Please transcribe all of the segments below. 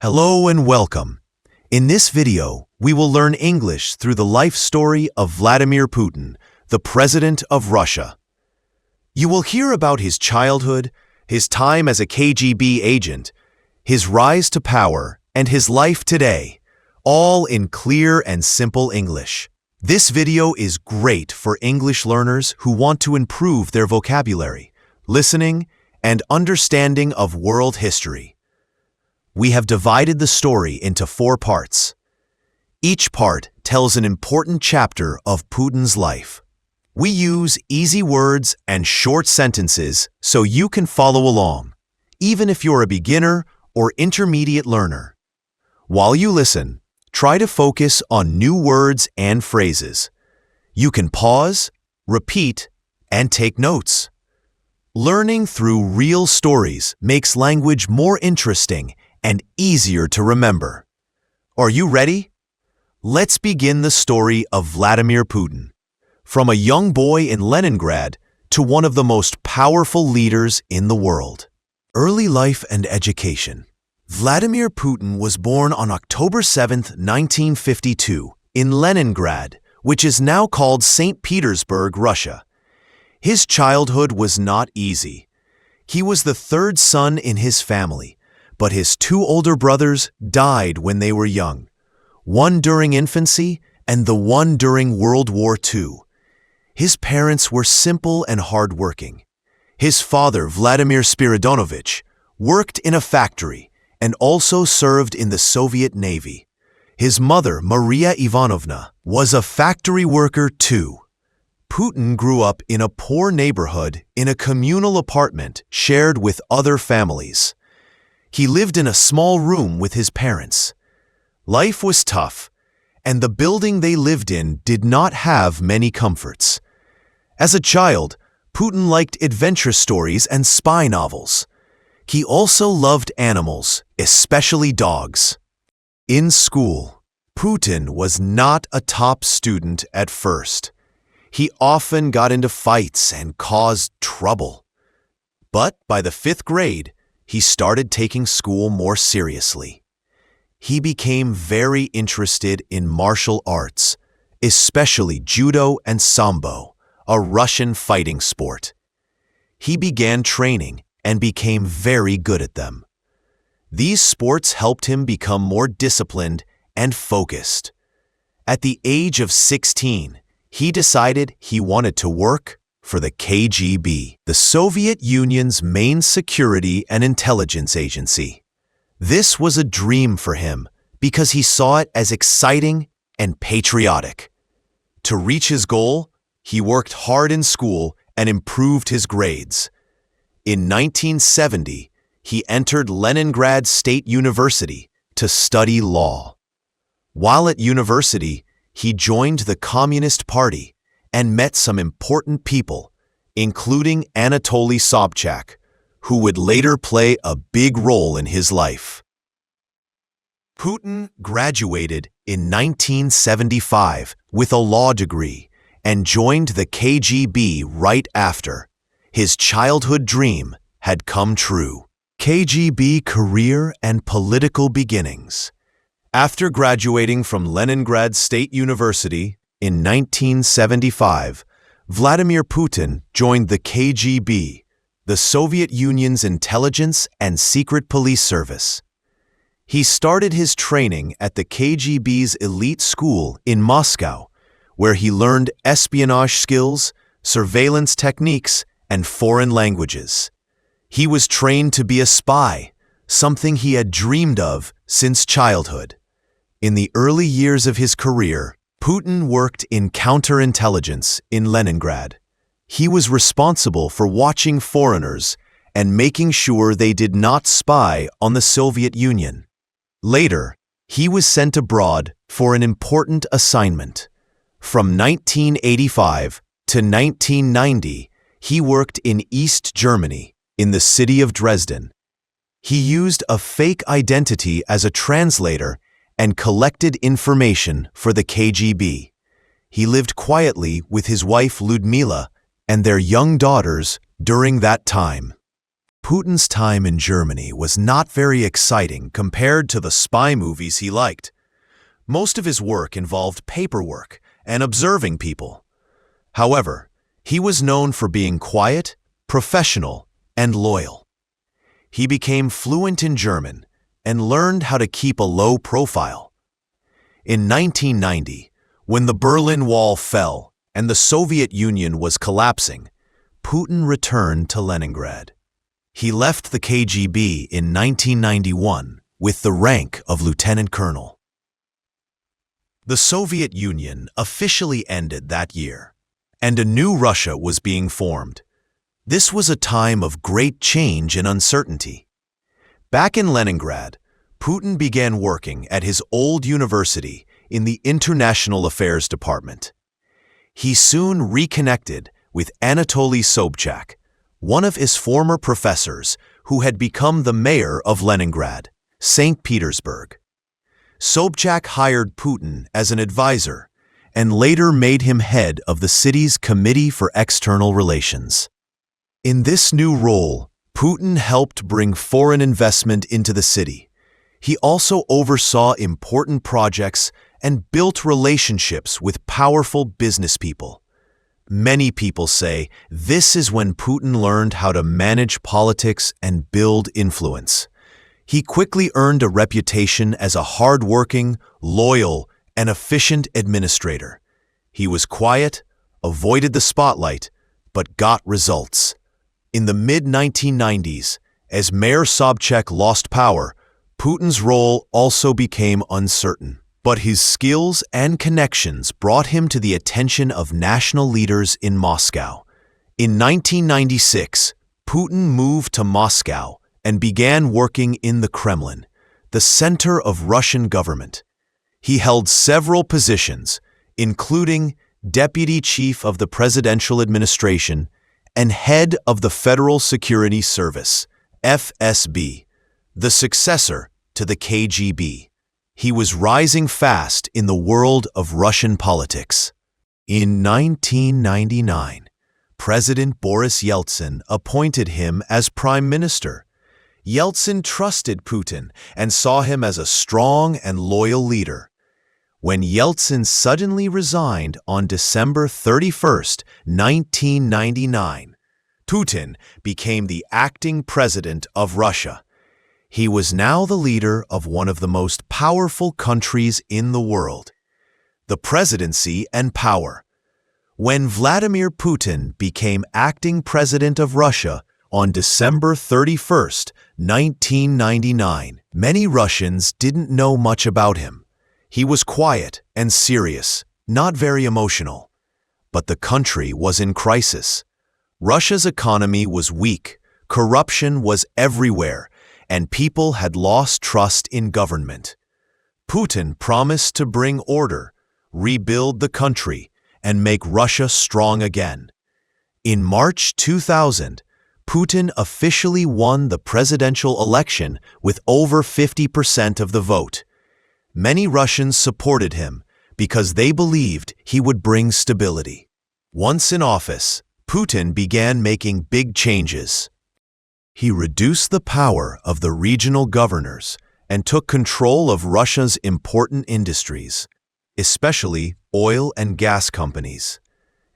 Hello and welcome. In this video, we will learn English through the life story of Vladimir Putin, the President of Russia. You will hear about his childhood, his time as a KGB agent, his rise to power, and his life today, all in clear and simple English. This video is great for English learners who want to improve their vocabulary, listening, and understanding of world history. We have divided the story into 4 parts. Each part tells an important chapter of Putin's life. We use easy words and short sentences so you can follow along, even if you're a beginner or intermediate learner. While you listen, try to focus on new words and phrases. You can pause, repeat, and take notes. Learning through real stories makes language more interesting and easier to remember. Are you ready? Let's begin the story of Vladimir Putin, from a young boy in Leningrad to one of the most powerful leaders in the world. Early life and education. Vladimir Putin was born on October 7, 1952, in Leningrad, which is now called St. Petersburg, Russia. His childhood was not easy. He was the 3rd son in his family, but his 2 older brothers died when they were young, one during infancy and the one during World War II. His parents were simple and hardworking. His father, Vladimir Spiridonovich, worked in a factory and also served in the Soviet Navy. His mother, Maria Ivanovna, was a factory worker too. Putin grew up in a poor neighborhood in a communal apartment shared with other families. He lived in a small room with his parents. Life was tough, and the building they lived in did not have many comforts. As a child, Putin liked adventure stories and spy novels. He also loved animals, especially dogs. In school, Putin was not a top student at first. He often got into fights and caused trouble. But by the 5th grade, he started taking school more seriously. He became very interested in martial arts, especially judo and sambo, a Russian fighting sport. He began training and became very good at them. These sports helped him become more disciplined and focused. At the age of 16, he decided he wanted to work for the KGB, the Soviet Union's main security and intelligence agency. This was a dream for him because he saw it as exciting and patriotic. To reach his goal, he worked hard in school and improved his grades. In 1970, he entered Leningrad State University to study law. While at university, he joined the Communist Party and met some important people, including Anatoly Sobchak, who would later play a big role in his life. Putin graduated in 1975 with a law degree and joined the KGB right after. His childhood dream had come true. KGB career and political beginnings. After graduating from Leningrad State University in 1975, Vladimir Putin joined the KGB, the Soviet Union's intelligence and secret police service. He started his training at the KGB's elite school in Moscow, where he learned espionage skills, surveillance techniques, and foreign languages. He was trained to be a spy, something he had dreamed of since childhood. In the early years of his career, Putin worked in counterintelligence in Leningrad. He was responsible for watching foreigners and making sure they did not spy on the Soviet Union. Later, he was sent abroad for an important assignment. From 1985 to 1990, he in in East Germany, in the city of Dresden. He used a fake identity as a translator and collected information for the KGB. He lived quietly with his wife Ludmila and their young daughters during that time. Putin's time in Germany was not very exciting compared to the spy movies he liked. Most of his work involved paperwork and observing people. However, he was known for being quiet, professional, and loyal. He became fluent in German and learned how to keep a low profile. In 1990, when the Berlin Wall fell and the Soviet Union was collapsing, Putin returned to Leningrad. He left the KGB in 1991 with the rank of lieutenant colonel. The Soviet Union officially ended that year, and a new Russia was being formed. This was a time of great change and uncertainty. Back in Leningrad, Putin began working at his old university in the International Affairs Department. He soon reconnected with Anatoly Sobchak, one of his former professors who had become the mayor of Leningrad, St. Petersburg. Sobchak hired Putin as an advisor and later made him head of the city's Committee for External Relations. In this new role, Putin helped bring foreign investment into the city. He also oversaw important projects and built relationships with powerful business people. Many people say this is when Putin learned how to manage politics and build influence. He quickly earned a reputation as a hard-working, loyal, and efficient administrator. He was quiet, avoided the spotlight, but got results. In the mid-1990s, as Mayor Sobchak lost power, Putin's role also became uncertain. But his skills and connections brought him to the attention of national leaders in Moscow. In 1996, Putin moved to Moscow and began working in the Kremlin, the center of Russian government. He held several positions, including Deputy Chief of the Presidential Administration and Head of the Federal Security Service, FSB, the successor to the KGB. He was rising fast in the world of Russian politics. In 1999, President Boris Yeltsin appointed him as prime minister. Yeltsin trusted Putin and saw him as a strong and loyal leader. When Yeltsin suddenly resigned on December 31, 1999, Putin became the acting president of Russia. He was now the leader of one of the most powerful countries in the world. The presidency and power. When Vladimir Putin became acting president of Russia on December 31, 1999, many Russians didn't know much about him. He was quiet and serious, not very emotional. But the country was in crisis. Russia's economy was weak, corruption was everywhere, and people had lost trust in government. Putin promised to bring order, rebuild the country, and make Russia strong again. In March 2000, Putin officially won the presidential election with over 50% of the vote. Many Russians supported him because they believed he would bring stability. Once in office, Putin began making big changes. He reduced the power of the regional governors and took control of Russia's important industries, especially oil and gas companies.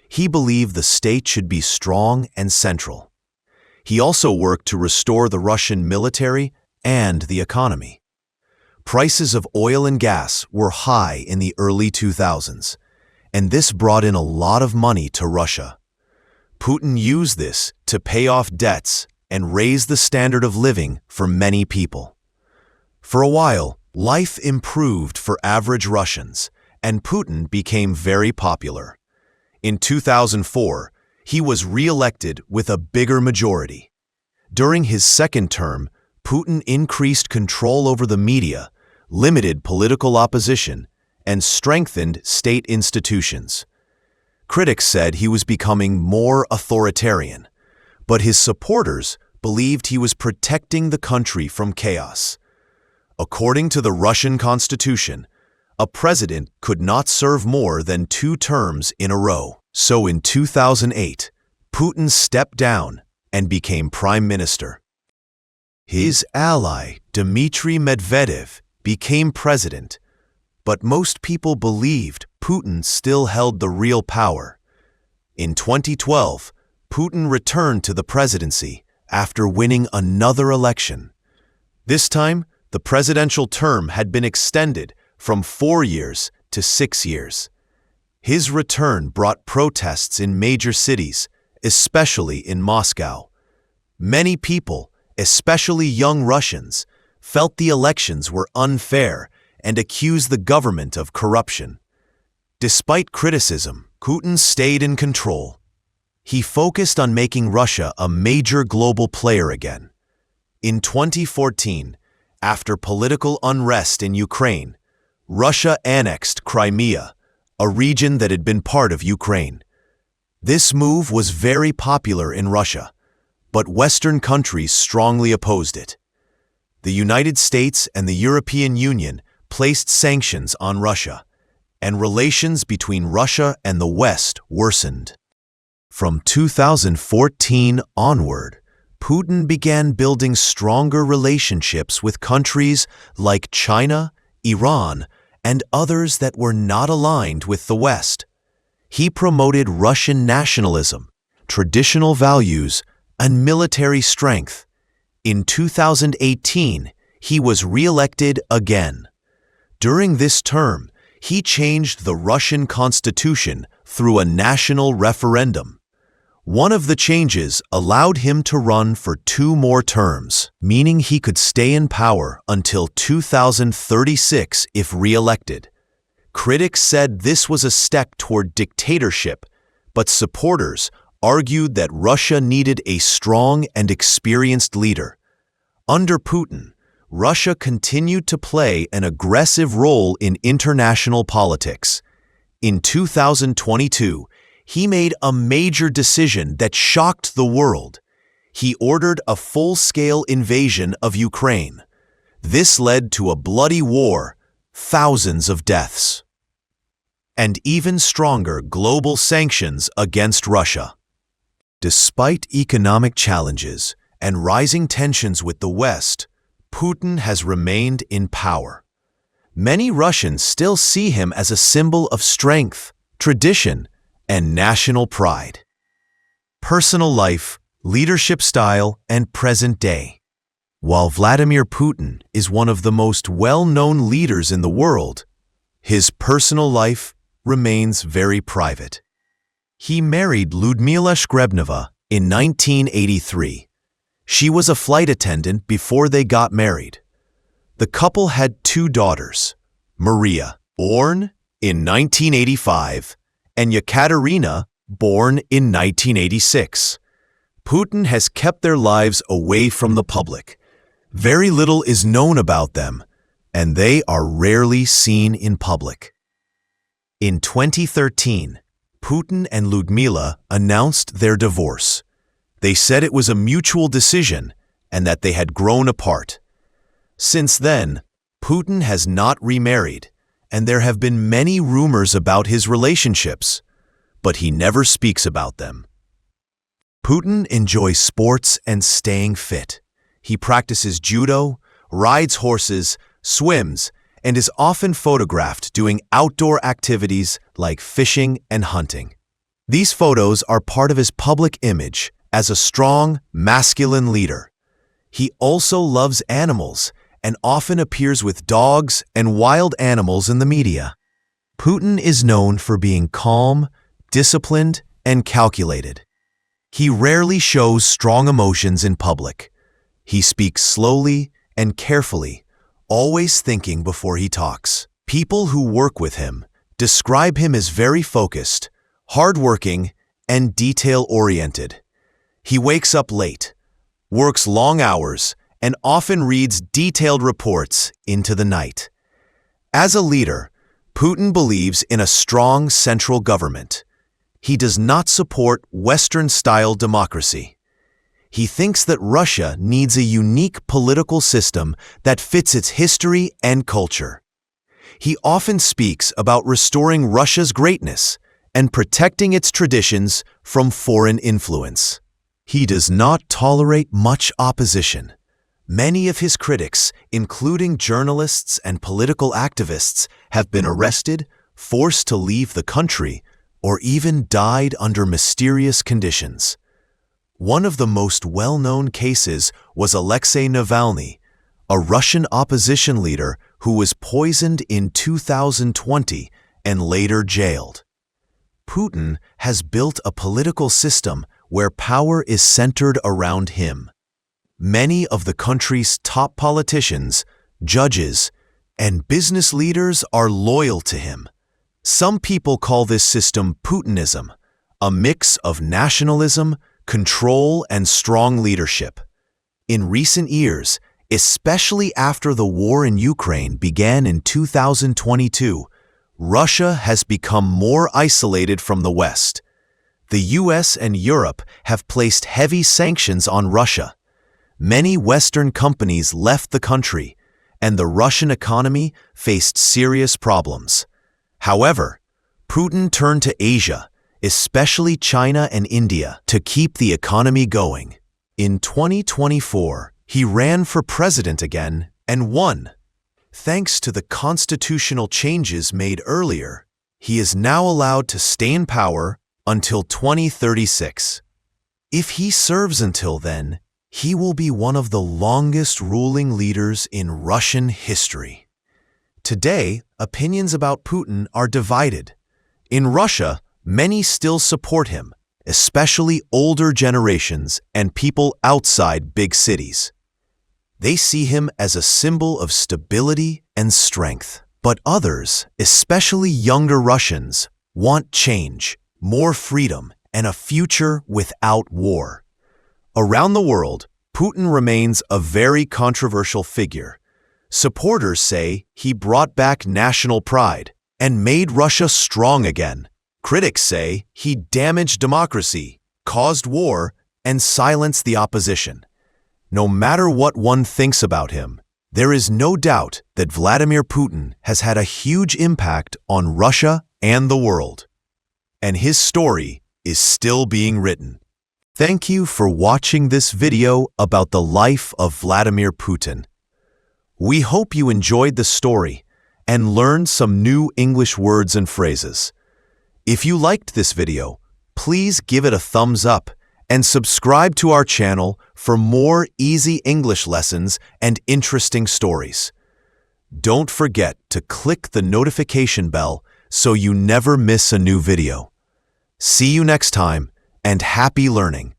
He believed the state should be strong and central. He also worked to restore the Russian military and the economy. Prices of oil and gas were high in the early 2000s, and this brought in a lot of money to Russia. Putin used this to pay off debts and raise the standard of living for many people. For a while, life improved for average Russians, and Putin became very popular. In 2004, he was re-elected with a bigger majority. During his second term, Putin increased control over the media, limited political opposition, and strengthened state institutions. Critics said he was becoming more authoritarian, but his supporters believed he was protecting the country from chaos. According to the Russian constitution, a president could not serve more than 2 terms in a row. So in 2008, Putin stepped down and became prime minister. His ally, Dmitry Medvedev, became president, but most people believed Putin still held the real power. In 2012, Putin returned to the presidency after winning another election. This time, the presidential term had been extended from 4 years to 6 years. His return brought protests in major cities, especially in Moscow. Many people, especially young Russians, felt the elections were unfair and accused the government of corruption. Despite criticism, Putin stayed in control. He focused on making Russia a major global player again. In 2014, after political unrest in Ukraine, Russia annexed Crimea, a region that had been part of Ukraine. This move was very popular in Russia, but Western countries strongly opposed it. The United States and the European Union placed sanctions on Russia, and relations between Russia and the West worsened. From 2014 onward, Putin began building stronger relationships with countries like China, Iran, and others that were not aligned with the West. He promoted Russian nationalism, traditional values, and military strength. In 2018, he was re-elected again. During this term, he changed the Russian constitution through a national referendum. One of the changes allowed him to run for 2 more terms, meaning he could stay in power until 2036 if re-elected. Critics said this was a step toward dictatorship, but supporters argued that Russia needed a strong and experienced leader. Under Putin, Russia continued to play an aggressive role in international politics. In 2022, he made a major decision that shocked the world. He ordered a full-scale invasion of Ukraine. This led to a bloody war, thousands of deaths, and even stronger global sanctions against Russia. Despite economic challenges and rising tensions with the West, Putin has remained in power. Many Russians still see him as a symbol of strength, tradition, and national pride. Personal life, leadership style, and present day. While Vladimir Putin is one of the most well-known leaders in the world, his personal life remains very private. He married Lyudmila Shkrebneva in 1983. She was a flight attendant before they got married. The couple had 2 daughters, Maria, born in 1985, and Yekaterina, born in 1986. Putin has kept their lives away from the public. Very little is known about them, and they are rarely seen in public. In 2013, Putin and Lyudmila announced their divorce. They said it was a mutual decision and that they had grown apart. Since then, Putin has not remarried, and there have been many rumors about his relationships, but he never speaks about them. Putin enjoys sports and staying fit. He practices judo, rides horses, swims, and is often photographed doing outdoor activities like fishing and hunting. These photos are part of his public image as a strong, masculine leader. He also loves animals and often appears with dogs and wild animals in the media. Putin is known for being calm, disciplined, and calculated. He rarely shows strong emotions in public. He speaks slowly and carefully, always thinking before he talks. People who work with him describe him as very focused, hardworking, and detail-oriented. He wakes up late, works long hours, and often reads detailed reports into the night. As a leader, Putin believes in a strong central government. He does not support Western-style democracy. He thinks that Russia needs a unique political system that fits its history and culture. He often speaks about restoring Russia's greatness and protecting its traditions from foreign influence. He does not tolerate much opposition. Many of his critics, including journalists and political activists, have been arrested, forced to leave the country, or even died under mysterious conditions. One of the most well-known cases was Alexei Navalny, a Russian opposition leader who was poisoned in 2020 and later jailed. Putin has built a political system where power is centered around him. Many of the country's top politicians, judges, and business leaders are loyal to him. Some people call this system Putinism, a mix of nationalism, control, and strong leadership. In recent years, especially after the war in Ukraine began in 2022, Russia has become more isolated from the West. The US and Europe have placed heavy sanctions on Russia. Many Western companies left the country, and the Russian economy faced serious problems. However, Putin turned to Asia, especially China and India, to keep the economy going. In 2024, he ran for president again and won. Thanks to the constitutional changes made earlier, he is now allowed to stay in power until 2036. If he serves until then, he will be one of the longest ruling leaders in Russian history. Today, opinions about Putin are divided. In Russia, many still support him, especially older generations and people outside big cities. They see him as a symbol of stability and strength. But others, especially younger Russians, want change, more freedom, and a future without war. Around the world, Putin remains a very controversial figure. Supporters say he brought back national pride and made Russia strong again. Critics say he damaged democracy, caused war, and silenced the opposition. No matter what one thinks about him, there is no doubt that Vladimir Putin has had a huge impact on Russia and the world. And his story is still being written. Thank you for watching this video about the life of Vladimir Putin. We hope you enjoyed the story and learned some new English words and phrases. If you liked this video, please give it a thumbs up and subscribe to our channel for more easy English lessons and interesting stories. Don't forget to click the notification bell so you never miss a new video. See you next time, and happy learning!